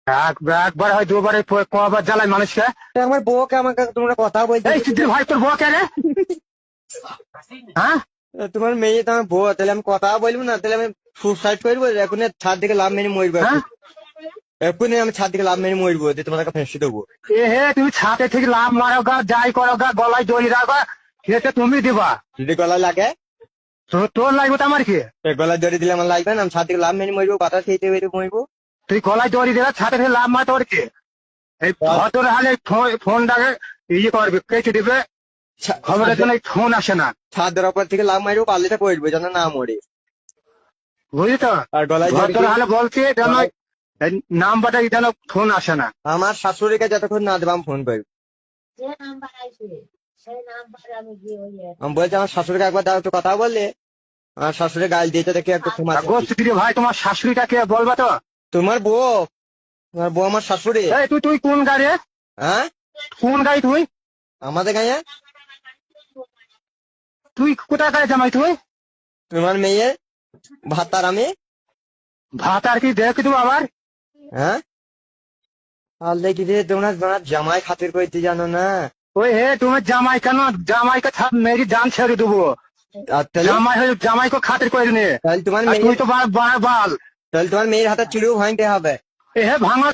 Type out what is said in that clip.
একবার হয় দুবারে কবার জ্বালায় মানুষকে। আমার বউকে আমাকে তোমরা কথা বলছো। এই সিদ্ধির ভাই তোর বউ কে রে? হ্যাঁ তোমার মেয়ে তো আমার বউ, তাহলে আমি কথা বলবো না? তাহলে আমি সুসাইড করবো এখন, ছাদ দিকে লাভ মেরে মরবো। হ্যাঁ এক্ষুনি আমি ছাদ দিকে লাভ মেরে মরবো, দিয়ে তোমাকে ফেঁসে দেবো। এ হে তুমি ছাদে থেকে লাভ মারো গা, যাই করো গা, গলায় দড়ি রাখো, খেতে তুমি দিবা। যদি গলায় লাগে, তোর লাগবে তো আমার কি? গলায় দড়ি দিলে আমার লাগবে না? আমি ছাদ দিকে লাভ মেরে মরবো, কথা খেতে বেরিয়ে মরবো। তুই গলায় দড়ি দেবে, ছাদে থেকে লাভ মারতে ওর কি? এই ভদ্র হালে ফোনটাকে ইয়ে করবে, কেটে দিবে। খবরের জন্য ফোন আসে না, ছাদের ওপর থেকে লাভ মারবো, পাল্লিটা পড়বে যেন না মরে। বুঝলি তো? আর গলায় দড়ি ভদ্র হালে বলছি যেন নাম্বারটা যেন ফোন আসে না। আমার শাশুড়িকে যতক্ষণ না দেবো আমি ফোন করবো। আমি বলছি আমার শাশুড়িকে একবার দাও, একটু কথা বললে। আমার শাশুড়ি গাল দিয়েছে দেখে একটু ক্ষমা চাইছি। গোষ্ঠী ভাই তোমার শাশুড়িটাকে বলবা তো? তোমার বউ, তোমার বউ আমার শাশুড়ি। এই তুই কোন গাড়ি? হ্যাঁ, কোন গাড়ি তুই? আমাদের গাঁয়ে। তুই কোথায় গাড়ি জামাই তুই? তোমার মেয়ে ভাতার আমি। ভাত আর কি দেখি তুমি আবার? হ্যাঁ, আর দেখি যে তোমরা তোমার জামাই খাতির করতে জানো না। ওই হে তুমি জামাই কেন? জামাইকে মেরি জান ছেড়ে দেবো। আর তাহলে জামাই হয়ে জামাইকে খাতির করে নে। তাহলে তোমার আর মেয়ে, তুই তো বাল। তাহলে তোমার মেয়ের হাতে চুড়িও ভাঙতে হবে। এ হে ভাঙা